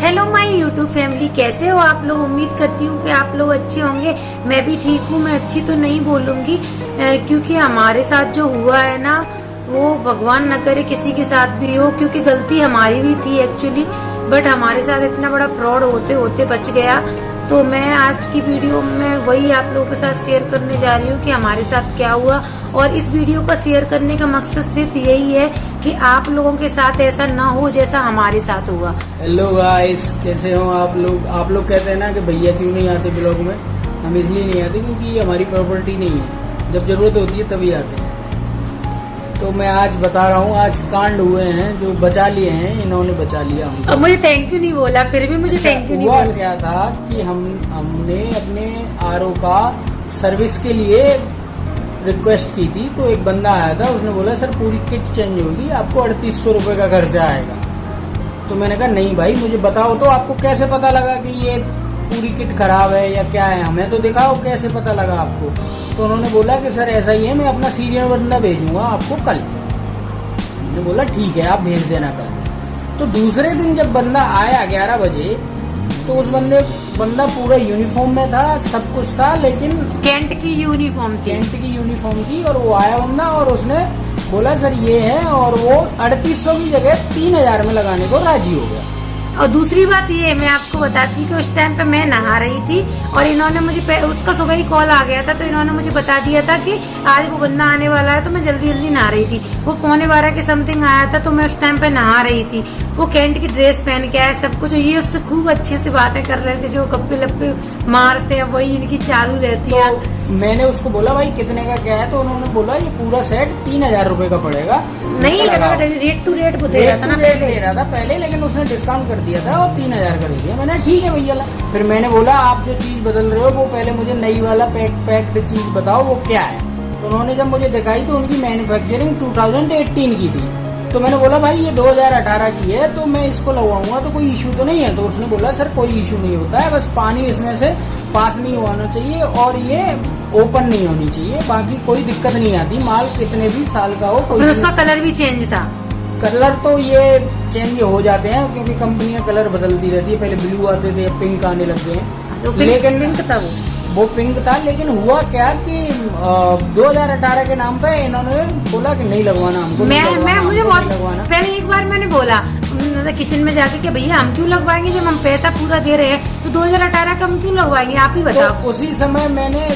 Hello my YouTube family, कैसे हो आप लोग। उम्मीद करती हूँ कि आप लोग अच्छे होंगे। मैं भी ठीक हूँ। मैं अच्छी तो नहीं बोलूँगी क्योंकि हमारे साथ जो हुआ है ना, वो भगवान न करे किसी के साथ भी हो, क्योंकि गलती हमारी भी थी एक्चुअली। बट हमारे साथ इतना बड़ा फ्रॉड होते होते बच गया। तो मैं आज की वीडियो में वही आप लोगों के साथ शेयर करने जा रही हूँ कि हमारे साथ क्या हुआ। और इस वीडियो का शेयर करने का मकसद सिर्फ यही है कि आप लोगों के साथ ऐसा ना हो जैसा हमारे साथ हुआ। हेलो गाइस, कैसे हो आप लोग। आप लोग कहते हैं ना कि भैया क्यों नहीं आते ब्लॉग में। हम इसलिए नहीं आते क्योंकि ये हमारी प्रॉपर्टी नहीं है, जब जरूरत होती है तभी आते हैं। तो मैं आज बता रहा हूँ, आज कांड हुए हैं जो बचा लिए हैं, इन्होंने बचा लिया हमको। अब मुझे थैंक यू नहीं बोला, फिर भी मुझे थैंक यू नहीं बोला। क्या था कि हमने अपने आरओ का सर्विस के लिए रिक्वेस्ट की थी। तो एक बंदा आया था, उसने बोला सर पूरी किट चेंज होगी, आपको 3800 रुपये का खर्चा आएगा। तो मैंने कहा नहीं भाई, मुझे बताओ तो आपको कैसे पता लगा कि ये पूरी किट खराब है या क्या है, हमें तो दिखाओ कैसे पता लगा आपको। तो उन्होंने बोला कि सर ऐसा ही है, मैं अपना सीनियर बंदा भेजूंगा आपको कल। मैंने बोला ठीक है, आप भेज देना कल। तो दूसरे दिन जब बंदा आया 11 बजे, तो उस बंदा पूरा यूनिफॉर्म में था, सब कुछ था, लेकिन कैंट की यूनिफॉर्म थी। और वो आया बंदा और उसने बोला सर ये है, और वो 3800 की जगह 3000 में लगाने को राजी हो गया। और दूसरी बात ये मैं आपको बताती हूँ कि उस टाइम पे मैं नहा रही थी और इन्होंने मुझे उसका सुबह ही कॉल आ गया था। तो इन्होंने मुझे बता दिया था कि आज वो बंदा आने वाला है। तो मैं जल्दी जल्दी नहा रही थी। वो 11:15 के समथिंग आया था, तो मैं उस टाइम पे नहा रही थी। वो कैंट की ड्रेस पहन के आया, सब कुछ। ये उससे खूब अच्छे से बातें कर रहे थे, जो गप्पे लप्पे मारते हैं वही इनकी चालू रहती है। तो मैंने उसको बोला भाई कितने का क्या है, तो उन्होंने बोला ये पूरा सेट 3000 रुपए का पड़ेगा। नहीं लगा, रेट टू रेट दे रहा था ना, दे रहा था पहले, लेकिन उसने डिस्काउंट कर दिया था और 3000 का दे दिया। मैंने ठीक है भैया। फिर मैंने बोला आप जो चीज बदल रहे हो वो पहले मुझे नई वाला पैक्ड चीज बताओ वो क्या है। तो उन्होंने जब मुझे दिखाई तो उनकी मैन्युफैक्चरिंग 2018 की थी। तो मैंने बोला भाई ये 2018 की है, तो मैं इसको लगवाऊंगा तो कोई इशू तो नहीं है। तो उसने बोला सर कोई इशू नहीं होता है, बस पानी इसमें से पास नहीं होना चाहिए और ये ओपन नहीं होनी चाहिए, बाकी कोई दिक्कत नहीं आती। माल कितने भी साल का हो। कोई उसका कलर भी चेंज था। कलर तो ये चेंज हो जाते हैं क्योंकि कंपनियां कलर बदलती रहती है। पहले ब्लू आते थे, पिंक आने लग गए। लेकिन पिंक था, वो पिंक था। लेकिन हुआ क्या कि 2018 के नाम पे इन्होंने बोला कि नहीं लगवाना हमको। मुझे पहले एक बार मैंने बोला किचन में जाके कि भैया हम क्यों लगवाएंगे, जब हम पैसा पूरा दे रहे हैं तो 2018 का हम क्यों लगवाएंगे, आप ही बताओ। तो उसी समय मैंने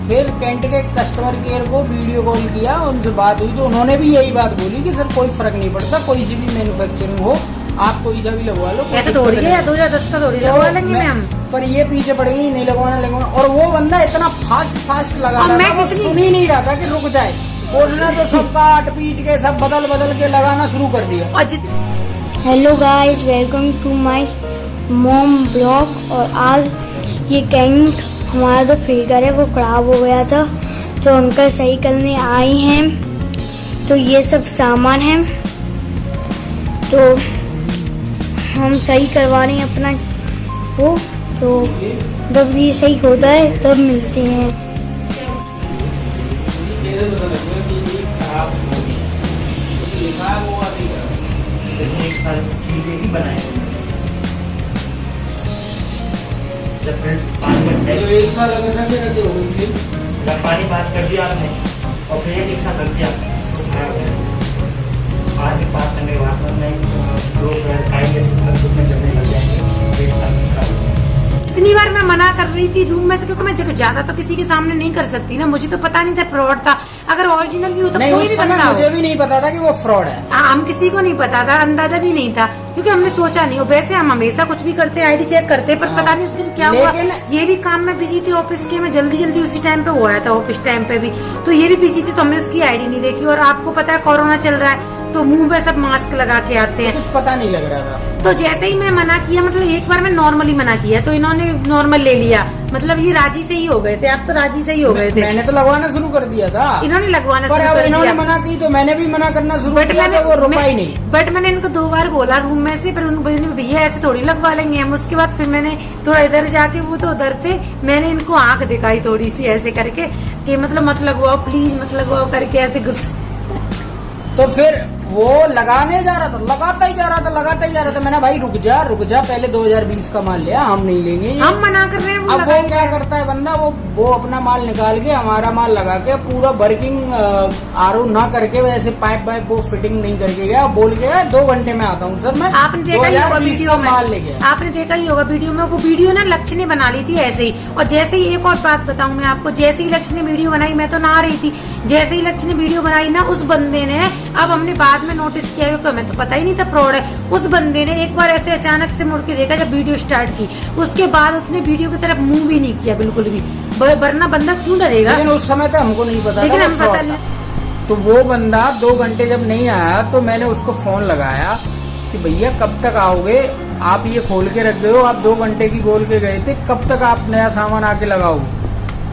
फिर कैंट के कस्टमर केयर को वीडियो कॉल किया, उनसे बात हुई तो उन्होंने भी यही बात बोली कि सर कोई फर्क नहीं पड़ता, कोई सी भी मैन्युफैक्चरिंग हो, आप कोई सा भी लगवा लो। ऐसे थोड़ी है 2010 का थोड़ी लगवा लेंगे हम। पर ये पीछे पड़ गई, नहीं लगवाना। और वो बंदा इतना फास्ट लगा रहा था, वो सुन ही नहीं रहा था कि रुक जाए। बोलना तो सब काट पीट के सब बदल के लगाना शुरू कर दिया। Hello guys, welcome to my mom blog. और आज ये कैंट हमारा जो फिल्टर है वो खराब हो गया था, तो उनका सही करने आई हैं। तो ये सब सामान है, तो हम सही करवा रहे हैं अपना वो। तो जब ये सही होता है तब मिलते हैं। एक साल ही बनाए जब एक साल अगर रखे हो गई, जब पानी पास कर दिया आपने और फिर एक साल रख दिया तो पानी पास करने के बाद नहीं लोग खाएंगे में चलने लग जाएंगे। एक साल इतनी बार मैं मना कर रही थी रूम में से, क्योंकि मैं देखो ज्यादा तो किसी के सामने नहीं कर सकती ना। मुझे तो पता नहीं था फ्रॉड था। अगर ओरिजिनल भी होता कोई नहीं बनता। मुझे भी नहीं पता था कि वो फ्रॉड है। हम किसी को नहीं पता था, अंदाजा भी नहीं था, क्योंकि हमने सोचा नहीं। वैसे हम हमेशा कुछ भी करते आईडी चेक करते, पर पता नहीं उस दिन क्या हुआ। ये भी काम में बिजी थी ऑफिस के, मैं जल्दी उसी टाइम पे हुआ था ऑफिस टाइम पे भी। तो ये भी बिजी थी, तो हमने उसकी आईडी नहीं देखी। और आपको पता है कोरोना चल रहा है, तो मुंह पे सब मास्क लगा के आते हैं, कुछ पता नहीं लग रहा था। तो जैसे ही मैं मना किया, मतलब एक बार मैं नॉर्मली मना किया तो इन्होंने नॉर्मल ले लिया। मतलब ये राजी से ही हो गए थे, आप तो राजी से ही हो गए थे। मैंने तो लगवाना शुरू कर दिया था, इन्होंने लगवाना शुरू कर दिया। इन्होंने मना की तो मैंने भी मना करना शुरू किया, तो वो रुका ही नहीं। बट मैंने इनको 2 बार बोला रूम में से, पर उनको भैया ऐसे थोड़ी लगवा लेंगे हम। उसके बाद फिर मैंने थोड़ा इधर जाके, वो तो उधर थे, मैंने इनको आंख दिखाई थोड़ी सी ऐसे करके कि मतलब मत लगवाओ प्लीज, मत लगवाओ करके ऐसे गुस्सा। तो फिर वो लगाने जा रहा था, लगाता ही जा रहा था। मैंने भाई रुक जा पहले 2020 का माल लिया, हम नहीं लेंगे ये। हम मना कर रहे हैं, अब वो क्या करता है बंदा, वो अपना माल निकाल के हमारा माल लगा के पूरा वर्किंग आरओ ना करके वैसे पाइप वो फिटिंग नहीं करके गया, बोल गया 2 घंटे में आता हूँ सर मैं। आपने देखा ही होगा वीडियो में, माल लेके आपने देखा ही होगा वीडियो में, वो वीडियो ना लक्ष्य ने बना ली थी ऐसे ही। और जैसे ही एक और बात बताऊं मैं आपको, जैसे ही लक्ष्य ने वीडियो बनाई, मैं तो ना आ रही थी, जैसे ही लक्ष्य ने वीडियो बनाई ना, उस बंदे ने, अब हमने बाद में नोटिस किया क्योंकि हमें तो पता ही नहीं था फ्रॉड है, उस बंदे ने एक बार ऐसे अचानक से मुड़ के देखा जब वीडियो स्टार्ट की, उसके बाद उसने वीडियो की तरफ मुंह भी नहीं किया बिल्कुल भी, वरना बंदा क्यों डरेगा। लेकिन उस समय तो हमको नहीं पता, लेकिन था हम पता नहीं। तो वो बंदा 2 घंटे जब नहीं आया तो मैंने उसको फोन लगाया कि भैया कब तक आओगे, आप ये खोल के रख गए हो, आप 2 घंटे की बोल के गए थे, कब तक आप नया सामान आके लगाओगे।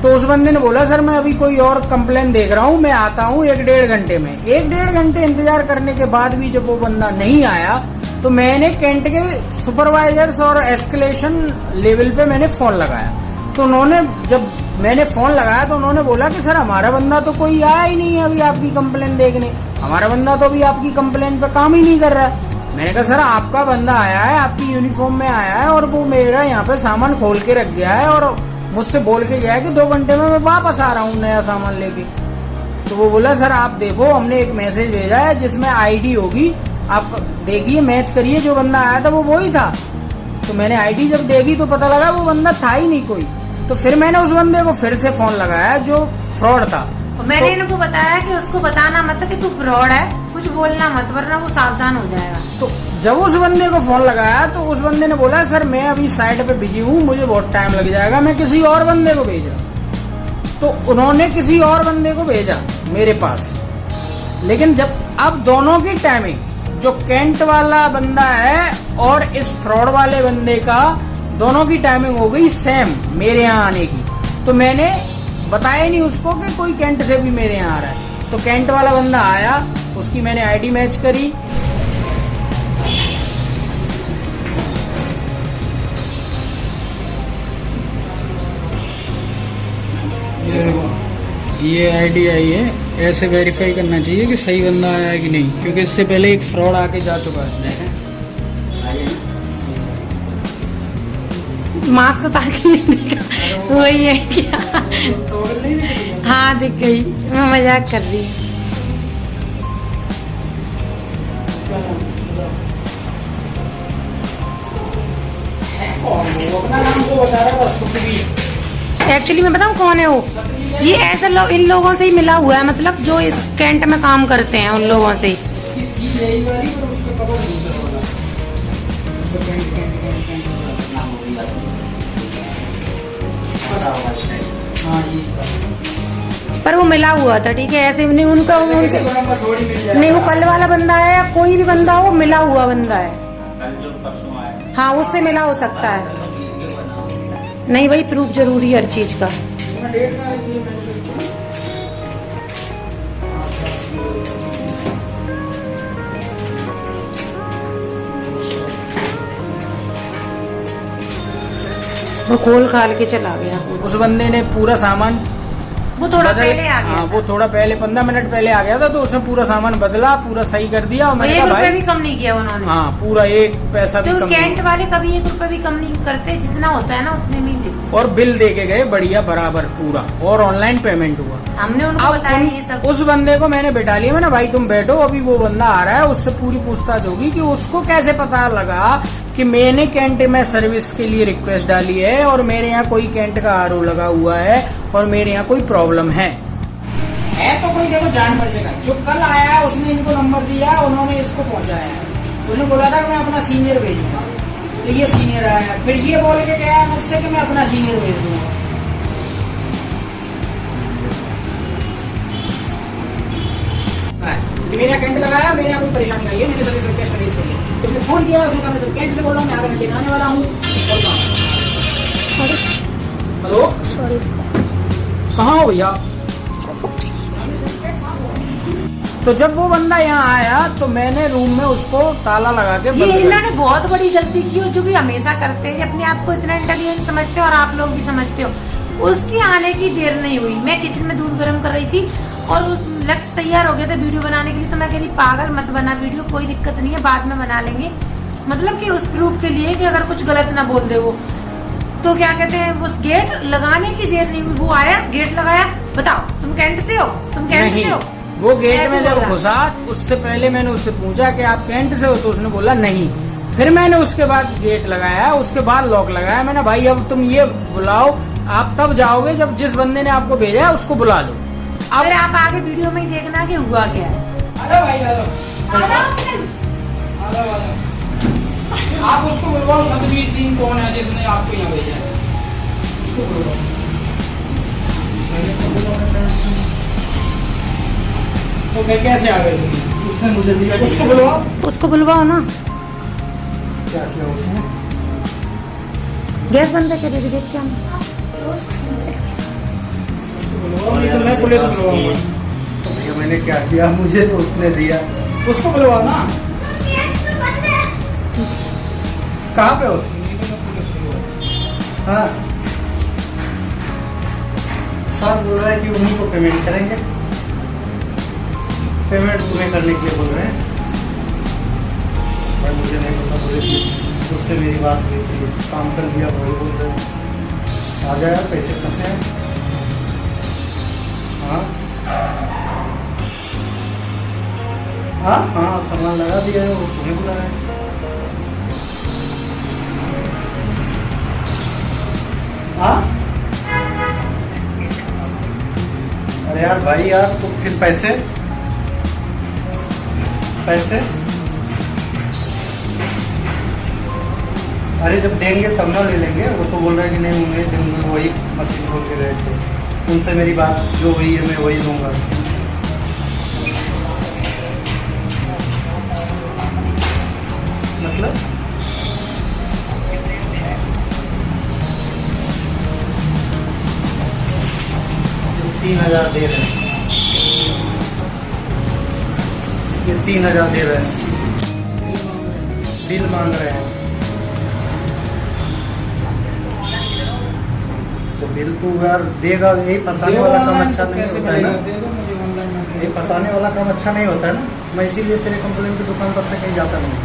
तो उस बंदे ने बोला सर मैं अभी कोई और कंप्लेन देख रहा हूँ, मैं आता हूँ 1-1.5 घंटे में। 1-1.5 घंटे इंतजार करने के बाद भी जब वो बंदा नहीं आया तो मैंने कैंट के सुपरवाइजर्स और एस्केलेशन लेवल पे मैंने फोन लगाया। तो उन्होंने, जब मैंने फोन लगाया तो उन्होंने बोला कि सर हमारा बंदा तो कोई आया ही नहीं है अभी आपकी कंप्लेन देखने, हमारा बंदा तो अभी आपकी कंप्लेन पे काम ही नहीं कर रहा है। मैंने कहा सर आपका बंदा आया है, आपकी यूनिफॉर्म में आया है और वो मेरा यहाँ पे सामान खोल के रख गया है और मुझसे बोल के गया है कि 2 घंटे में मैं वापस आ रहा हूँ नया सामान लेके। तो वो बोला सर आप देखो, हमने एक मैसेज भेजा है जिसमें आईडी होगी, आप देखिए मैच करिए, जो बंदा आया था वो वही था। तो मैंने आईडी जब देखी तो पता लगा वो बंदा था ही नहीं कोई। तो फिर मैंने उस बंदे को फिर से फोन लगाया जो फ्रॉड था। मैंने इनको बताया कि उसको बताना मत कि तू फ्रॉड है, कुछ बोलना मत वरना वो सावधान हो जाएगा। तो जब उस बंदे को फोन लगाया तो उस बंदे ने बोला सर मैं अभी साइड पे बिजी हूँ, मुझे बहुत टाइम लग जाएगा, मैं किसी और बंदे को भेजा। तो उन्होंने किसी और बंदे को भेजा मेरे पास। लेकिन जब अब दोनों की टाइमिंग, जो कैंट वाला बंदा है और इस फ्रॉड वाले बंदे का, दोनों की टाइमिंग हो गई सेम मेरे यहाँ आने की। तो मैंने बताया नहीं उसको कि कोई कैंट से भी मेरे यहाँ आ रहा है। तो कैंट वाला बंदा आया, उसकी मैंने आईडी मैच करी, ये आईडी आई है, ऐसे वेरीफाई करना चाहिए कि सही बंदा आया है कि नहीं, क्योंकि इससे पहले एक फ्रॉड आके जा चुका है। मास्क उतार के नहीं देखा, वही है क्या? हाँ दिख गई, मैं मजाक कर रही हूँ। अपना नाम तो बता रहा है, सुखबीर। एक्चुअली मैं बताऊँ कौन है वो, ये ऐसे इन लोगों से ही मिला हुआ है, मतलब जो इस कैंट में काम करते हैं उन लोगों से ही। पर वो मिला हुआ था, ठीक है, ऐसे नहीं उनका नहीं, वो कल वाला बंदा है या कोई भी बंदा हो, मिला हुआ बंदा है। हाँ उससे मिला हो सकता है। नहीं भाई प्रूफ जरूरी है हर चीज का। वो खोल खाल के चला गया। उस बंदे ने पूरा सामान, वो थोड़ा पहले आ गया। हाँ वो थोड़ा पहले 15 मिनट पहले आ गया था, तो उसने पूरा सामान बदला, पूरा सही कर दिया। और मैंने कहा भाई 1 रुपए भी कम नहीं किया उन्होंने। हाँ पूरा 1 पैसा भी कम कैंट वाले कभी 1 रुपए भी कम नहीं करते, जितना होता है ना उतने में ही देते। और बिल दे के गए बढ़िया बराबर पूरा, और ऑनलाइन पेमेंट हुआ। हमने उनको बताया ये सब। उस बंदे को मैंने बैठा लिया, मैंने भाई तुम बैठो, अभी वो बंदा आ रहा है, उससे पूरी पूछताछ होगी कि उसको कैसे पता लगा कि मैंने कैंट में सर्विस के लिए रिक्वेस्ट डाली है और मेरे यहाँ कोई कैंट का आरओ लगा हुआ है और मेरे यहाँ कोई प्रॉब्लम है। तो कोई देखो जान बचेगा। जो कल आया है उसने इनको नंबर दिया, उन्होंने इसको पहुंचाया है। उसने बोला था कि मैं अपना सीनियर भेजूंगा, तो ये सीनियर आया, फिर ये बोल के गया मुझसे कि मैं अपना सीनियर भेज दूंगा। मेरा कैंट लगाया, मेरे यहाँ कोई परेशानी आई है, मैंने सर्विस रिक्वेस्ट रेज करी है। उसने फोन किया, उसने कहा मैं सर कैंट से बोल रहा हूँ, मैं आधे घंटे में आने वाला हूँ। हेलो सॉरी, कहाँ हो भैया? तो जब वो बंदा यहाँ आया तो मैंने रूम में उसको ताला लगा के ये इन्होंने बहुत बड़ी गलती की हो, जो भी हमेशा करते हैं, अपने आप को इतना इंटेलिजेंट समझते हो और आप लोग भी समझते हो। उसके आने की देर नहीं हुई, मैं किचन में दूध गर्म कर रही थी और उस लक्ष्य तैयार हो गया था वीडियो बनाने के लिए। तो मैं कह रही पागल मत बना वीडियो, कोई दिक्कत नहीं है, बाद में बना लेंगे। मतलब कि उस प्रूफ के लिए कि अगर कुछ गलत ना बोल दे वो। तो क्या कहते हैं, उस गेट लगाने की देर नहीं हुई, वो आया गेट लगाया। बताओ तुम कैंट से हो, तुम कैंट से हो? वो गेट ऐसे में जब बोला। घुसा उससे पहले मैंने उससे पूछा कि आप कैंट से हो, तो उसने बोला नहीं। फिर मैंने उसके बाद गेट लगाया, उसके बाद लॉक लगाया। मैंने भाई अब तुम ये बुलाओ, आप तब जाओगे जब जिस बंदे ने आपको भेजा है उसको बुला लो। अब आप आगे वीडियो में ही देखना कि हुआ क्या है। आजा भाई आजा, आप उसको बुलवाओ, सतबीर सिंह कौन है जिसने आपको यहाँ भेजा है, उसको बुलवाओ। तो मैं कैसे आ गए तुम? उसने मुझे दिया, उसको बुलवाओ। उसको बुलवाओ ना। क्या किया उसने? गैस बंद करके दे देख क्या नहीं तो मैं पुलिस बुलवाऊंगा। तो भैया मैंने क्या किया, मुझे तो उसने दिया। उसको बुलवाओ ना। कहाँ पे हो? हाँ सर बोल रहा है कि उन्हीं को पेमेंट करेंगे, पेमेंट तुम्हें करने के लिए बोल रहे हैं। भाई मुझे नहीं पता, बोले कि उससे मेरी बात हुई थी, काम कर दिया, वही बोल रहे हैं। आ जाए, पैसे फंसे हैं। हाँ हाँ हाँ सामान लगा दिया है, वो तुम्हें बुला रहे हैं। हाँ अरे यार भाई यार, तो फिर पैसे पैसे अरे जब देंगे तब ना ले लेंगे। वो तो बोल रहे हैं कि नहीं, उन्हें दिन में वही मशीन खोल के रहे थे, उनसे मेरी बात जो हुई है मैं वही दूंगा। मतलब 3,000 दे रहे हैं, ये 3,000 दे रहे हैं, बिल मांग रहे हैं। तो बिल तो यार देगा, यही फंसाने वाला काम अच्छा नहीं होता है ना, यही फंसाने वाला काम अच्छा नहीं होता है ना। मैं इसीलिए तेरे कंप्लेन की दुकान पर से कहीं जाता नहीं,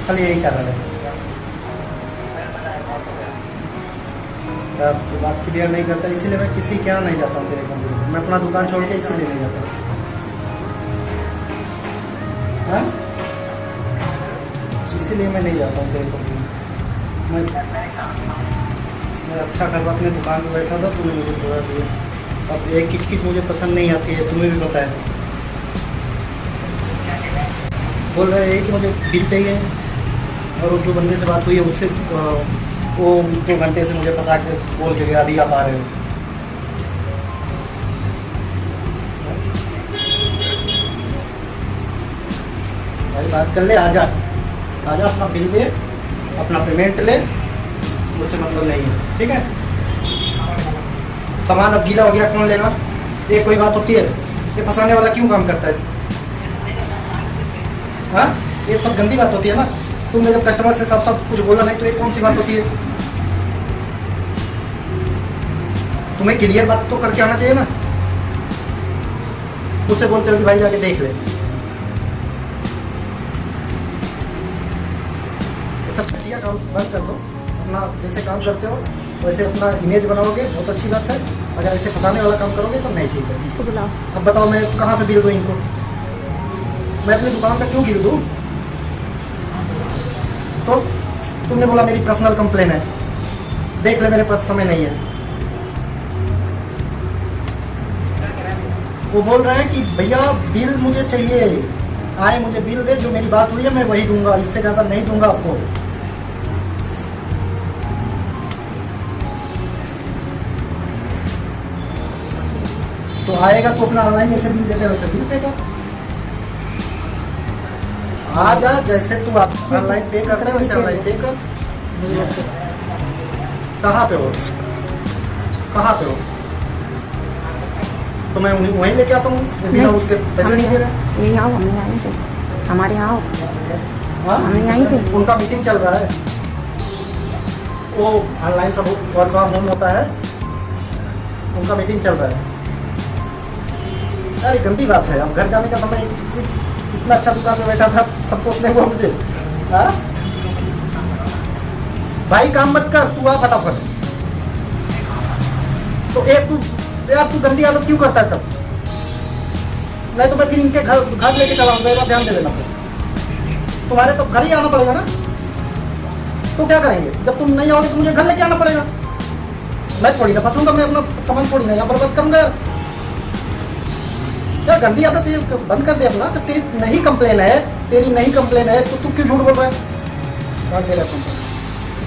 खाली यही कर रहा है। तो बात क्लियर नहीं करता, इसीलिए मैं किसी के यहाँ नहीं जाता हूँ तेरे कंपनी। मैं अपना दुकान छोड़ के इसीलिए नहीं जाता हाँ, इसीलिए मैं नहीं जाता हूँ तेरे कंपनी। मैं अच्छा खासा अपने दुकान पर बैठा था, तूने मुझे बुला दिया। अब एक किचकिच मुझे पसंद नहीं आती है, तुम्हें भी पता है। बोल रहे हैं कि मुझे बिल चाहिए, और जो बंदे से बात हुई है उससे वो 2 घंटे से मुझे फंसा के बोल के गया, अभी आप आ रहे हो। भाई बात कर ले, आजा आजा, अपना बिल दे, अपना पेमेंट ले, मुझसे मतलब नहीं है, ठीक है। सामान अब गीला हो गया, कौन लेगा? ये कोई बात होती है? ये फंसाने वाला क्यों काम करता है? हाँ, ये सब गंदी बात होती है ना। तुमने जब कस्टमर से सब कुछ बोला नहीं, तो ये कौन सी बात होती है? तुम्हें क्लियर बात तो करके आना चाहिए ना। उससे बोलते हो कि भाई जाके देख ले। सब घटिया काम बंद कर दो, अपना जैसे काम करते हो वैसे अपना इमेज बनाओगे, बहुत अच्छी बात है। अगर ऐसे फंसाने वाला काम करोगे तो नहीं, ठीक है। इसको बुलाओ। अब बताओ मैं कहाँ से बिल दूँ इनको? मैं अपनी दुकान का क्यों बिल दूँ? तो तुमने बोला मेरी पर्सनल कंप्लेन है, देख ले, मेरे पास समय नहीं है। वो बोल रहे हैं कि भैया बिल मुझे चाहिए, आए मुझे बिल दे, जो मेरी बात हुई है मैं वही दूंगा, इससे ज़्यादा नहीं दूंगा आपको। तो आएगा तो अपना ऑनलाइन जैसे बिल देते वैसे बिल पे कर, आ जा, जैसे तू ऑनलाइन पे कर रहे वैसे ऑनलाइन पे कर। कहाँ पे हो? कहाँ पे हो? तो मैं वहीं लेके आता हूँ, बिना उसके पैसे नहीं दे रहे। यही आओ, हम यहीं पे, हमारे यहाँ आओ। हाँ, हम यहीं पे। उनका मीटिंग चल रहा है, वो ऑनलाइन सब वर्क फ्रॉम होम होता है, उनका मीटिंग चल रहा है। यार ये गंदी बात है। अब घर जाने का समय इतना अच्छा दुकान में बैठा था, सबको उसने हुआ मुझे। हाँ? भाई काम मत कर, तू आ फटाफट। तो एक तू गंदी आदत क्यों करता है तब? नहीं तो मैं फिर इनके घर लेके चला आऊंगा, ध्यान दे देना। तुम्हारे तो घर ही आना पड़ेगा ना। तो क्या करेंगे जब तुम नहीं आओगे तो मुझे घर लेके आना पड़ेगा। मैं थोड़ी ना फंसूंगा, मैं अपना सामान थोड़ी ना यहाँ बर्बाद करूंगा यार। गंदी आदत ये बंद कर दे अपना। तो तेरी नहीं कंप्लेन है तो तू क्यों झूठ बोल रहा है?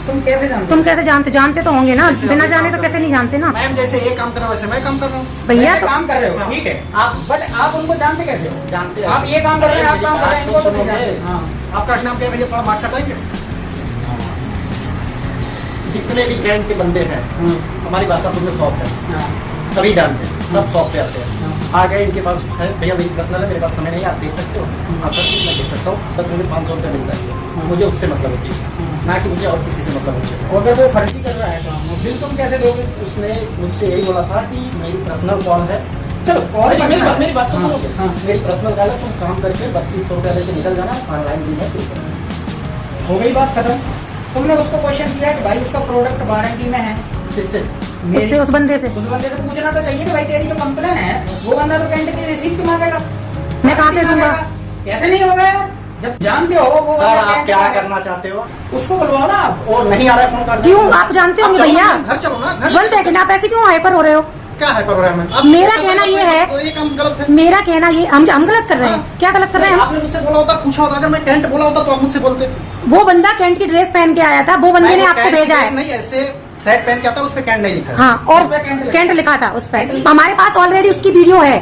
तुम कैसे जानते? तुम कैसे जानते? जानते तो होंगे ना, बिना जाने तो कैसे नहीं जानते ना। मैम जैसे ये काम कर रहा हूँ वैसे मैं काम कर रहा हूँ। भैया तो तो काम कर रहे हो, ठीक है आप, बट आप उनको जानते कैसे हो? जानते आप ये काम कर रहे हैं, आप काम कर रहे हैं, इनको तो नहीं जानते। हाँ। आपका नाम क्या है भैया? थोड़ा मार्क्स हटाएंगे। जितने भी कैंट के बंदे हैं हमारी बासापुर में शॉप है, सभी जानते हैं, सब शॉप पे आते हैं। आ गए इनके पास है, भैया मेरी पर्सनल है, मेरे पास समय नहीं है, आप देख सकते हो। हाँ सर मैं देख सकता हूँ, बस मुझे 500 रुपये मिलता है, मुझे उससे मतलब होती है, ना कि मुझे और किसी से मतलब होती है। अगर वो फर्जी कर रहा है काम, बिल तुम कैसे दोगे? उसने मुझसे यही बोला था कि मेरी पर्सनल कॉल है। चलो कॉल मेरी बात तो सुनोगे? हाँ। मेरी पर्सनल कॉल है, तुम काम करके 3200 रुपया लेके निकल जाना, ऑनलाइन भी है। हो गई बात खत्म। तुमने उसको क्वेश्चन किया कि भाई उसका प्रोडक्ट वारंटी में है? किससे? उससे, उस बंदे से। उस बंदे से पूछना तो चाहिए कि भाई तेरी जो कंप्लेन है, वो बंदा तो कैंट की रिसीप्ट मांगेगा। मैं कहाँ से दूंगा? कैसे नहीं होगा यार, जब जानते हो वो सर बंदा आप कैंट क्या का है। करना चाहते हो? उसको बुलवाओ ना आप। और नहीं आ रहा है फोन कर। क्यों? आप जानते होंगे भैया। घर चलो ना, घर 1 सेकंड, आप ऐसे क्यों हाइपर हो रहे हो? क्या है प्रोग्राम है? मेरा कहना ये है, तो ये काम गलत है। मेरा कहना ये, हम गलत कर रहे हैं? हाँ। क्या गलत कर रहे हैं हम? आपने मुझसे बोला होता, पूछा होता, अगर मैं कैंट बोला होता तो आप मुझसे बोलते। वो बंदा कैंट की ड्रेस पहन के आया था, वो बंदे ने आपको भेजा है। नहीं, ऐसे सेट पहन के आता है, उस पे कैंट नहीं लिखा है। हाँ, और उस पे कैंट लिखा था उस पर। हमारे पास ऑलरेडी उसकी वीडियो है।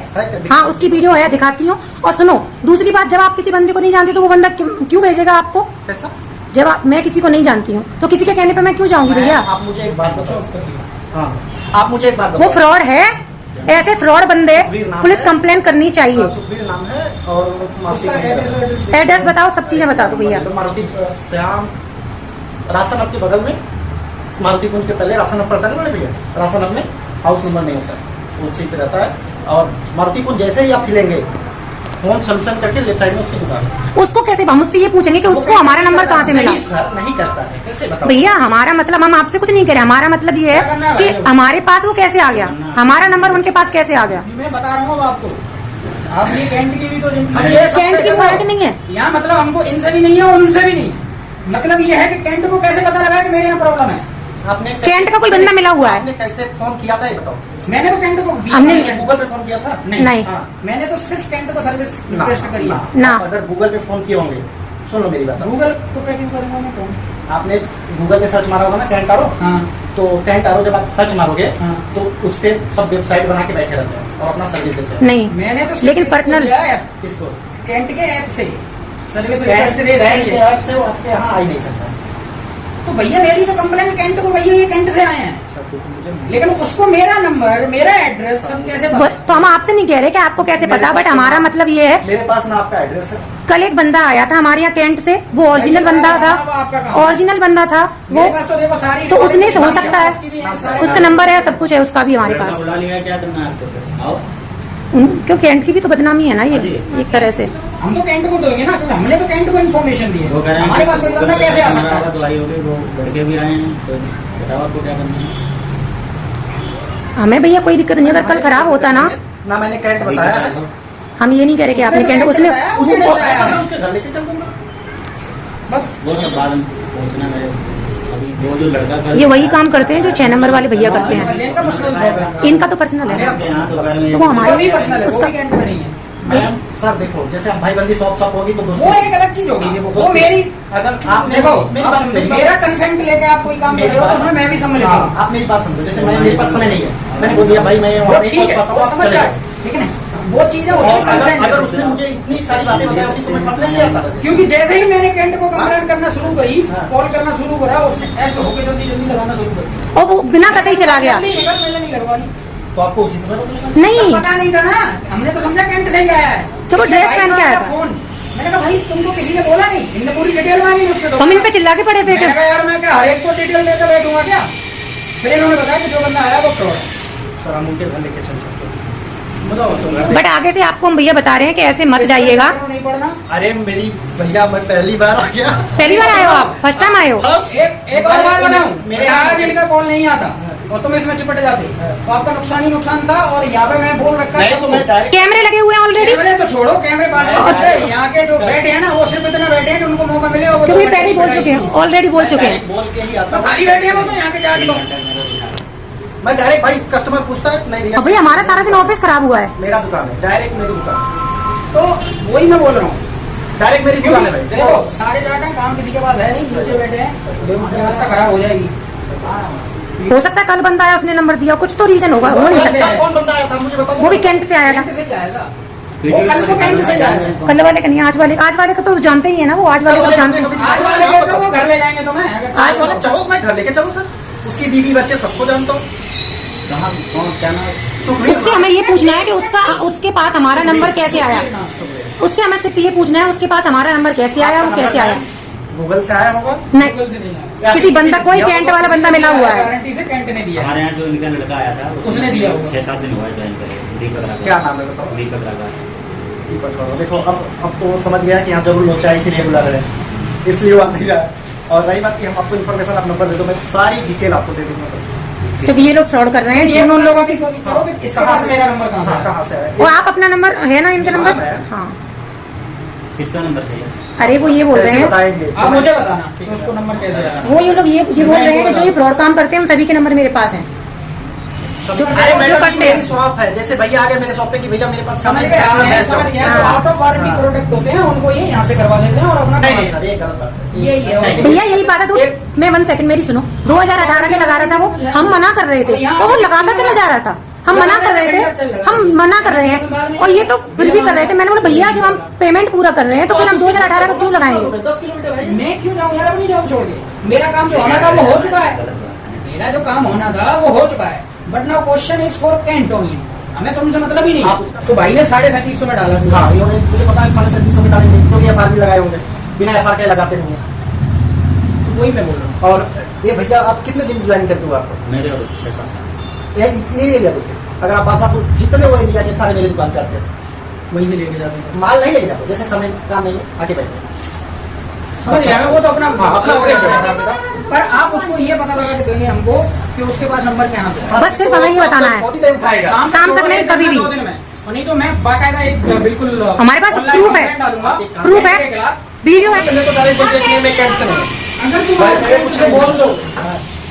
हाँ, उसकी वीडियो है, दिखाती हूँ। और सुनो, दूसरी बात, जब आप किसी बंदे को नहीं जानते तो वो बंदा क्यों भेजेगा आपको? कैसा? जब मैं किसी को नहीं जानती हूँ तो किसी के कहने पे मैं क्यों जाऊंगी भैया? आप मुझे एक बात बताओ। हाँ, आप मुझे एक बात वो बताओ। फ्रॉड है। ऐसे फ्रॉड बंदे पुलिस कंप्लेन करनी चाहिए। सुखबीर नाम है और मासी उसका एड्रेस एड्रेस बताओ, सब चीजें बता दो भैया। तो मारुति श्याम राशन हब के बगल में, मारुति कुंज के पहले राशन हब पड़ता है ना बड़े भैया। राशन हब में हाउस नंबर नहीं होता, उसी पे रहता है। और मारुति कुंज जैसे ही आप खिलेंगे, फोन सैमसंग करके लेफ्ट साइड में उसकी दुकान है। उसको कैसे, हम उससे ये पूछेंगे कि उसको हमारा नंबर कहाँ से मिला? नहीं सर, नहीं करता है, कैसे बताओ भैया हमारा मतलब, हम आपसे कुछ नहीं कह रहे, हमारा मतलब ये है कि हमारे पास वो कैसे आ गया, हमारा नंबर उनके पास कैसे आ गया? मैं बता रहा हूँ आपको। आप ये कैंट की भी तो कैंट की बात नहीं है यहाँ, मतलब हमको इनसे भी नहीं है और उनसे भी नहीं। मतलब ये है कि कैंट को कैसे पता लगा कि मेरे यहाँ प्रॉब्लम है? आपने कैंट का कोई बंदा मिला हुआ है? आपने कैसे फोन किया था ये बताओ? मैंने तो कैंट को हमने गूगल पे फोन किया था? नहीं। हाँ। मैंने तो सिर्फ कैंट को सर्विस ना, रिक्वेस्ट करी है। ना। अगर गूगल पे फोन किए होंगे, सुन लो मेरी बात। गूगल को पे क्यों करूंगा मैं फोन? आपने गूगल पे सर्च मारा होगा ना कैंट आरो, हाँ। तो कैंट आरो जब आप सर्च मारोगे हाँ। तो उस पे सब वेबसाइट बना के बैठे रहते हैं और अपना सर्विस देते हैं। नहीं, मैंने तो लेकिन सिर्फ पर्सनल किया है किसको? कैंट के ऐप से service Cantt request raise Cantt करी के है। ऐप से वो आपके यहाँ आ ही नहीं सकता। तो भैया मेरी तो कंप्लेन कैंट को गई है, ये कैंट से आए हैं, सर तो मुझे लेकिन उसको मेरा नंबर, मेरा एड्रेस सब कैसे वो- पता? तो हम आपसे नहीं कह रहे कि आपको कैसे पता, बट हमारा मतलब ये है, मेरे पास ना आपका एड्रेस है। कल एक बंदा आया था हमारे यहाँ कैंट से, वो ओरिजिनल बंदा था, ओरिजिनल बंदा था वो, मेरे पास तो देखो सारी तो उसने हो सकता है, उसकी भी है, सारे- उसका नंबर है, सब कुछ है उसका भी हमारे पास। बुला लिया, क्या करना है आपको फिर? आओ। क्यों, कैंट की भी तो बदनामी है ना ये, एक तरह से। हम तो कैंट को देंगे ना, क्योंकि हमने तो कैंट को इन्फॉर्मेशन दी वो कह है। रहे हैं हमारे पास कोई बंदा कैसे आ सकता है? तो आई होगी, वो लड़के भी आए हैं, तो बताओ आपको क्या करना है। हमें भैया कोई दिक्कत नहीं, अगर कल खराब होता ना, ना मैंने कैंट बताया है। हम ये नहीं कह रहे कि आपने कैंट, उसने उसके घर लेके चल दूंगा। बस वो सब बाद में पहुंचना मेरे, अभी वो जो लड़का कल ये वही काम करते हैं जो 6 नंबर वाले भैया करते हैं। इनका पर्सनल शॉप है, इनका तो पर्सनल है, आपके यहाँ तो घर में तो वो उसका हमारे भी पर्सनल है, वो उसका भी कैंट में नहीं है। मैम सर देखो, जैसे आप भाईबंदी शॉप होगी तो वो दोस्तों एक अलग चीज होगी। देखो वो मेरी, अगर आपने देखो मेरी आप बात समझो, मेरा कंसेंट लेके आप कोई काम कर रहे हो तो उसमें मैं भी सम्मिलित हाँ, हूँ। आप मेरी बात समझो। जैसे मैं, मेरे पास समय नहीं है, मैंने बोल दिया भाई मैं वो वहाँ नहीं ठीक है, पहुँच पाता हूँ, वो आप समझ चले जाए, जाओ। ठीक है ना? वो चीजें होती है कंसेंट। अगर उसने मुझे इतनी सारी बातें बताई होती तो मैं फंसने नहीं आता। क्योंकि जैसे ही मैंने कैंट को कंप्लेन करना शुरू करी, हाँ। कॉल करना शुरू करा, उसने ऐसे होके जल्दी जल्दी लगाना शुरू कर दिया। और वो बिना कतई चला गया। जल्दी निकल, मैंने नहीं करवानी। तो आपको उसी समय रोकना नहीं, पता नहीं था ना, हमने तो समझा कैंट से ही आया है। तो वो ये ड्रेस भाई पहन के का आया था। फोन, मैंने कहा भाई तुमको किसी ने बोला नहीं? इनने पूरी डिटेल मांगी मुझसे। तो हम इन पे चिल्ला के पड़े थे मैंने कि कहा यार मैं क्या हर एक को डिटेल देकर बैठूंगा क्या? फिर इन्होंने बताया कि जो बंदा आया वो फ्रॉड है। सर हम उनके घर लेके चल सकते हैं। बताओ। बट आगे से आपको हम भैया बता रहे हैं कि ऐसे मत जाइएगा। नहीं पढ़ना। अरे मेरी भैया मैं पहली बार आ गया। पहली बार आए हो आप? फर्स्ट टाइम आए हो? एक और बार बनाऊं, मेरे आज इनका कॉल नहीं आता और तुम इसमें चिपट जाते, तो आपका नुकसान ही नुकसान था। और यहाँ पे मैं बोल रखा नहीं तो मैं डायरेक्ट कैमरे लगे हुए हैं ऑलरेडी। कैमरे तो छोड़ो, कैमरे बात करते हैं। यहाँ के जो बैठे हैं ना वो सिर्फ इतना बैठे हैं कि उनको मौका मिले। और वो क्योंकि तो पहले ही बोल चुके हैं, ऑलरेडी बोल चुके हैं। बोल के ही आता तो हूँ। खाली बैठे हैं वो, तो यहाँ के जाके लो। मैं डायरेक्ट भाई कस्टमर पूछता है नहीं भैया अब भैया हमारा सारा दिन ऑफिस खराब हुआ है। मेरा दुकान है, डायरेक्ट मेरी दुकान, तो वही मैं बोल रहा हूँ, डायरेक्ट मेरी दुकान है भाई। देखो सारे जाकर काम किसी के पास है नहीं, नीचे बैठे हैं, व्यवस्था खराब हो जाएगी। हो सकता है कल बंदा आया उसने नंबर दिया, कुछ तो रीजन होगा, हो नहीं सकता। कौन बंदा आया था मुझे बता दो। वो भी कैंट से आया था। कैंट से जाएगा वो, कल को कैंट से जाएगा। कल वाले का नहीं, आज वाले का तो जानते ही है ना, वो आज वाले को जानते हैं। आज वाले को तो वो घर ले जाएंगे तुम्हें, अगर आज वाला चलो मैं घर लेके चलो सर, उसकी बीवी बच्चे सबको जानता हूँ। कहाँ कौन क्या नाम? उससे हमें ये पूछना है कि उसके पास हमारा नंबर कैसे आया। उससे हमें सिर्फ ये पूछना है उसके पास हमारा नंबर कैसे आया, वो कैसे आया। गूगल से आया होगा। नहीं, गूगल से नहीं आया। किसी बंदा, कोई कैंट वाला बंदा मिला हुआ है। गारंटी से कैंट ने दिया। हमारे यहाँ जो इनका लड़का आया था उसने दिया होगा। 6-7 दिन हुआ ज्वाइन करे, दीपक रागा। क्या नाम है बताओ? दीपक रागा। दीपक रागा। देखो अब तो समझ गया कि यहाँ जरूर लोचा इसीलिए बुला रहे हैं, इसलिए वो आ नहीं रहा है। और रही बात कि हम आपको इन्फॉर्मेशन, आप नंबर दे दो, मैं सारी डिटेल आपको दे दूंगा। क्योंकि ये लोग फ्रॉड कर रहे हैं। ये उन लोगों की कोशिश करो कि इसके पास मेरा नंबर कहाँ से हाँ, आया। कहाँ से आया? वो आप अपना नंबर है ना, इनका नंबर। है। हाँ, किसका नंबर चाहिए? अरे वो ये बोल रहे कैसे हैं, बताएंगे? आप मुझे बताना कि उसको नंबर कैसे आया। वो ये लोग ये बोल रहे हैं कि जो ये फ्रॉड काम करते हैं उन सभी के नंबर मेरे पास हैं। अरे जो मैडम करते मेरी हैं। शॉप है, जैसे भैया आ गए मेरे शॉप पे कि भैया मेरे पास समझ सामान गए, है, मैं मैं समझ गया। जाऊँ। तो आउट ऑफ वारंटी प्रोडक्ट होते हैं, उनको ये यहाँ से करवा देते हैं और अपना नहीं नहीं सर, ये गलत बात है। ये है। भैया यही बात है। तो मैं 1 सेकंड मेरी सुनो, 2018 के लगा रहा था वो, हम मना कर रहे थे तो वो लगाता चला जा रहा था। हम मना कर रहे थे, हम मना कर रहे हैं और ये तो फिर भी कर रहे थे। मैंने बोला भैया जब हम पेमेंट पूरा कर रहे हैं तो फिर हम 2018 का क्यों लगाएंगे। 10 किलोमीटर है। मैं क्यों जाऊँ यार अपनी जॉब छोड़ के। मेरा काम जो होना था वो हो चुका है। मेरा जो काम होना था वो हो चुका है। But now question is for Cantt only. हमें तुमसे मतलब ही नहीं। तो भाई ने 350 में डाला। हाँ, इन्होंने मुझे पता है 350 में डालेंगे क्योंकि FR भी लगाए होंगे, बिना FR के लगाते होंगे। तो वही मैं बोल रहा हूँ। और ये भैया आप कितने दिन ज्वाइन करते हो? आपको मेरे 6-7 साल। ये एरिया देखिए, अगर आप बादशाहपुर जितने वो एरिया के सारे मेरे दुकान पे आते हैं, वहीं से लेके जाते हैं। माल नहीं लेके जाते, जैसे समय काम नहीं है आके बैठे। समझ गया मैं, वो तो अपना हाँ, अपना अपना। पर आप उसको ये पता लगा के देंगे हमको कि उसके पास नंबर कहाँ से है। बस सिर्फ हमें ये बताना है। बहुत ही देर उठाएगा। शाम तक नहीं, कभी भी। 2 दिन में। और नहीं तो मैं बाकायदा एक बिल्कुल हमारे पास online proof है। complaint डालूंगा। प्रूफ है, वीडियो है। पहले तो डायरेक्ट बोल दिया कि नहीं, मैं कैंट से नहीं हूँ। अगर तुम भाई, आज मैं कुछ नहीं बोल दो,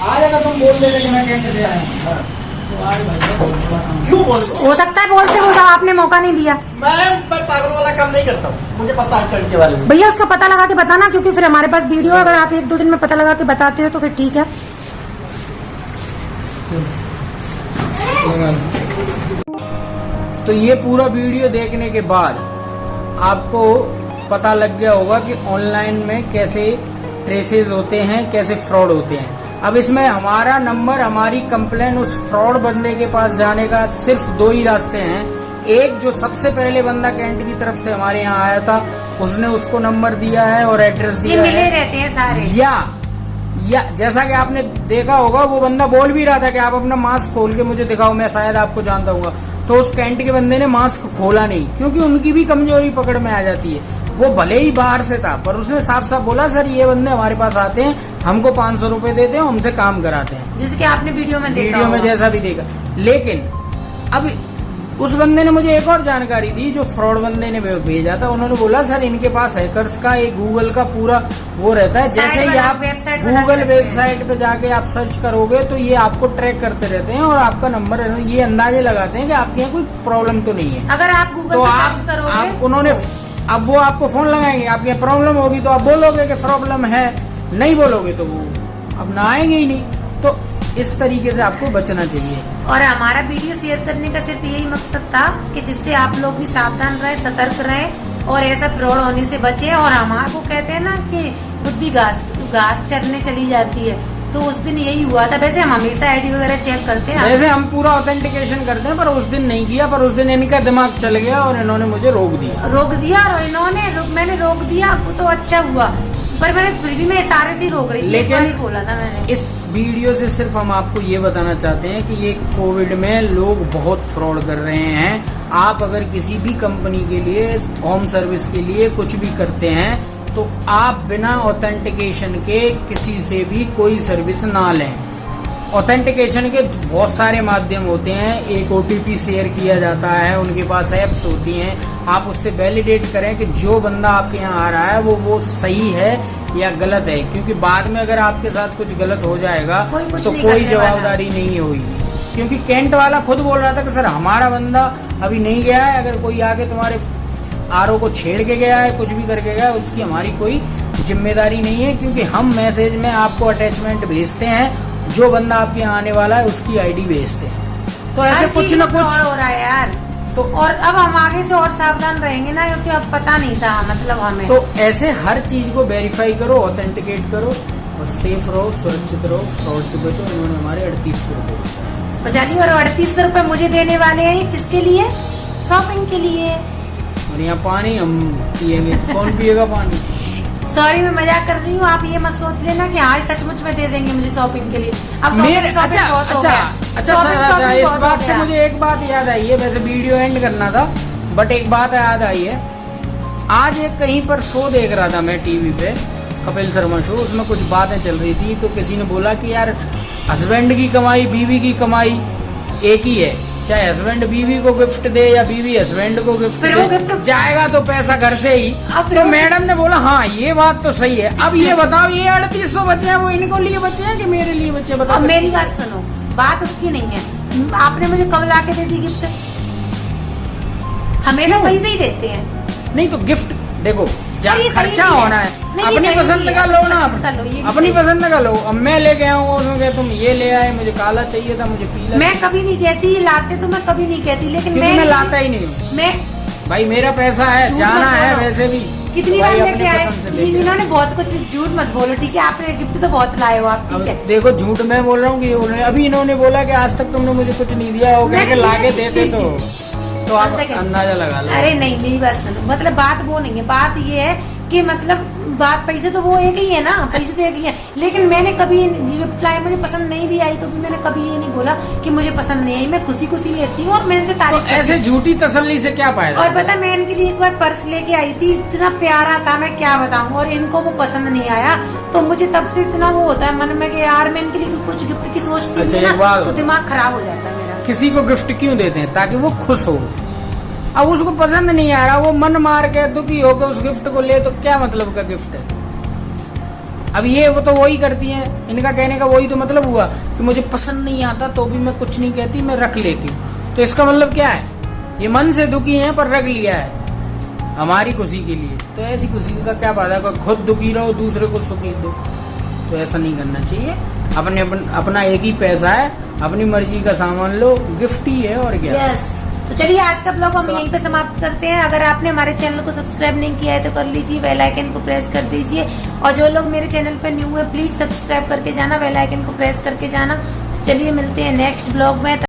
आज अगर तुम बोल देते कि मैं कैसे से आया हूँ, तो आज भाई साहब बोल दूंगा। क्यों बोल रहे हो? हो सकता है बोलते हो, आपने मौका नहीं दिया। मैं पागल वाला काम नहीं करता हूँ, मुझे पता है कैंट के बारे में। भैया उसका पता लगा के बताना, क्योंकि फिर हमारे पास वीडियो, अगर आप 1-2 दिन में पता लगा के बताते हो तो फिर ठीक है। तो ये पूरा वीडियो देखने के बाद आपको पता लग गया होगा कि ऑनलाइन में कैसे ट्रेसेस होते हैं, कैसे फ्रॉड होते हैं। अब इसमें हमारा नंबर, हमारी कंप्लेन उस फ्रॉड बंदे के पास जाने का सिर्फ 2 ही रास्ते हैं। एक, जो सबसे पहले बंदा कैंट की तरफ से हमारे यहाँ आया था, उसने उसको नंबर दिया है और एड्रेस दिया मिले है। रहते हैं सारे। या जैसा कि आपने देखा होगा, वो बंदा बोल भी रहा था कि आप अपना मास्क खोल के मुझे दिखाओ, मैं शायद आपको जानता हूँ। तो उस कैंट के बंदे ने मास्क खोला नहीं, क्योंकि उनकी भी कमजोरी पकड़ में आ जाती है। वो भले ही बाहर से था, पर उसने साफ साफ बोला, सर ये बंदे हमारे पास आते हैं, हमको 500 रुपए देते हैं, हमसे काम कराते हैं, जिसके आपने वीडियो में देखा वीडियो में होगा। जैसा भी देखा। लेकिन अब उस बंदे ने मुझे एक और जानकारी दी, जो फ्रॉड बंदे ने भेजा था। उन्होंने बोला, सर इनके पास हैकर्स का एक गूगल का पूरा वो रहता है, जैसे ही आप गूगल वेबसाइट पे जाके आप सर्च करोगे तो ये आपको ट्रैक करते रहते हैं और आपका नंबर, ये अंदाजे लगाते हैं कि आपके यहाँ कोई प्रॉब्लम तो नहीं है। अगर आप गूगल तो पे आप सर्च करोगे, उन्होंने, अब वो आपको फोन लगाएंगे, आपकी प्रॉब्लम होगी तो आप बोलोगे कि प्रॉब्लम है, नहीं बोलोगे तो वो अब ना आएंगे ही नहीं। तो इस तरीके से आपको बचना चाहिए। और हमारा वीडियो शेयर करने का सिर्फ यही मकसद था कि जिससे आप लोग भी सावधान रहे, सतर्क रहे और ऐसा फ्रॉड होने से बचे। और हमारे को कहते हैं ना कि बुद्धि घास चरने चली जाती है, तो उस दिन यही हुआ था। वैसे हम हमेशा आईडी वगैरह चेक करते हैं, वैसे हम पूरा ऑथेंटिकेशन करते हैं, पर उस दिन नहीं किया। पर उस दिन इनका दिमाग चल गया और इन्होंने मुझे रोक दिया। और मैंने रोक दिया, वो तो अच्छा हुआ। पर मैंने फिर भी मैं इशारे से ही रोक रही थी, एक बार ही बोला था मैंने। इस वीडियो से सिर्फ हम आपको ये बताना चाहते हैं कि ये कोविड में लोग बहुत फ्रॉड कर रहे हैं। आप अगर किसी भी कंपनी के लिए होम सर्विस के लिए कुछ भी करते हैं तो आप बिना ऑथेंटिकेशन के किसी से भी कोई सर्विस ना लें। ऑथेंटिकेशन के बहुत सारे माध्यम होते हैं, एक OTP शेयर किया जाता है, उनके पास ऐप्स होती हैं, आप उससे वैलिडेट करें कि जो बंदा आपके यहाँ आ रहा है वो सही है या गलत है, क्योंकि बाद में अगर आपके साथ कुछ गलत हो जाएगा तो कोई जवाबदारी नहीं होगी। क्योंकि कैंट वाला खुद बोल रहा था कि सर हमारा बंदा अभी नहीं गया है, अगर कोई आगे तुम्हारे RO को छेड़ के गया है, कुछ भी करके गया है, उसकी हमारी कोई जिम्मेदारी नहीं है, क्योंकि हम मैसेज में आपको अटैचमेंट भेजते हैं, जो बंदा आपके यहाँ आने वाला है उसकी ID भेजते हैं। तो ऐसे कुछ न कुछ हो रहा है यार। तो और अब हम आगे से और सावधान रहेंगे ना, क्योंकि अब पता नहीं था मतलब हमें। तो ऐसे हर चीज को वेरीफाई करो, ऑथेंटिकेट करो और सेफ रहो, सुरक्षित रहो, फ्रॉड से बचो। इन्होंने हमारे 3800 रुपये बचाए। बचा लिए। और 3800 रुपये मुझे देने वाले हैं किसके लिए? शॉपिंग के लिए। और यहाँ पानी हम पियेंगे, कौन पिएगा पानी? सॉरी मैं मजाक कर रही हूँ, आप ये मत सोच लेना कि हाँ सचमुच में दे देंगे मुझे शॉपिंग के लिए। अब मेरे शॉपिंग बहुत हो गया। अच्छा इस बात से मुझे एक बात याद आई है, वैसे वीडियो एंड करना था बट एक बात याद आई है। आज एक कहीं पर शो देख रहा था मैं टीवी पे, कपिल शर्मा शो, उसमें कुछ बातें चल रही थी, तो किसी ने बोला कि यार हस्बैंड की कमाई बीवी की कमाई एक ही है, चाहे हस्बैंड बीवी को गिफ्ट दे या बीवी हस्बैंड को गिफ्ट फिर दे, वो गिफ्ट जाएगा तो पैसा घर से ही। तो मैडम ने बोला हाँ ये बात तो सही है। अब ये बताओ ये 3800 बचे हैं वो इनको लिए बचे हैं कि मेरे लिए बचे? बताओ। अब मेरी बात सुनो, बात उसकी नहीं है। आपने मुझे कब ला के दे दी गिफ्ट? हमें तो पैसे ही देते हैं। नहीं तो गिफ्ट देखो जब ये सही खर्चा नहीं है। होना है नहीं, अपनी सही पसंद नहीं का है। लो ना, पसंद का लो, ये भी अपनी सही। पसंद का लो। अब मैं लेके आऊँ उसमें कहे तुम ये ले आए, मुझे काला चाहिए था, मुझे पीला। मैं कभी नहीं कहती ये लाते, तो मैं कभी नहीं कहती, लेकिन क्योंकि मैं लाता ही नहीं हूँ। मैं भाई मेरा पैसा है, झूठ जाना मत है बोलो। वैसे भी कितनी भाई बार अपनी लेके आए, पसंद से लेके आओ। इन्होंने बहुत कुछ, झूठ मत बोलो ठीक है, आपने गिफ्ट तो बहुत लाए हो आप, अब ठीक है। देखो झूठ मैं बोल रहा हूँ कि ये बोल रहे हैं। अभी इन्होंने बोला कि आज तक तुमने मुझे कुछ नहीं दिया, हो गया कि लाके देते तो आप अंदाजा लगा लो। अरे नहीं मेरी बात सुनो, मतलब बात वो नहीं है, बात ये है कि मतलब बात पैसे तो वो एक ही है ना, पैसे तो एक ही है, लेकिन मैंने कभी गिफ्ट लाई मुझे पसंद नहीं भी आई तो भी मैंने कभी ये नहीं बोला कि मुझे पसंद नहीं आई। मैं खुशी खुशी लेती हूँ और मैंने इनसे तारीफ तो ऐसे झूठी तसल्ली से क्या फायदा? और पता मैं इनके लिए एक बार पर्स लेके आई थी, इतना प्यारा था मैं क्या बताऊं, और इनको वो पसंद नहीं आया तो मुझे तब से इतना वो होता है मन में कि यार मैं इनके लिए कुछ गिफ्ट की सोचती हूँ अच्छा, ना तो दिमाग खराब हो जाता है मेरा। किसी को गिफ्ट क्यों देते हैं? ताकि वो खुश हो। अब उसको पसंद नहीं आ रहा, वो मन मार के दुखी होकर उस गिफ्ट को ले, तो क्या मतलब का गिफ्ट है? अब ये वो तो वही करती हैं, इनका कहने का वही तो मतलब हुआ कि मुझे पसंद नहीं आता तो भी मैं कुछ नहीं कहती, मैं रख लेती हूँ। तो इसका मतलब क्या है? ये मन से दुखी हैं पर रख लिया है हमारी खुशी के लिए। तो ऐसी खुशी का क्या फायदा? खुद दुखी रहो, दूसरे को सुखी दो, तो ऐसा नहीं करना चाहिए। अपना एक ही पैसा है, अपनी मर्जी का सामान लो, गिफ्ट ही है और क्या। यस तो चलिए आज का ब्लॉग हम यहीं पे समाप्त करते हैं। अगर आपने हमारे चैनल को सब्सक्राइब नहीं किया है तो कर लीजिए, बेल आइकन को प्रेस कर दीजिए, और जो लोग मेरे चैनल पे न्यू है प्लीज सब्सक्राइब करके जाना, बेल आइकन को प्रेस करके जाना। चलिए मिलते हैं नेक्स्ट ब्लॉग में।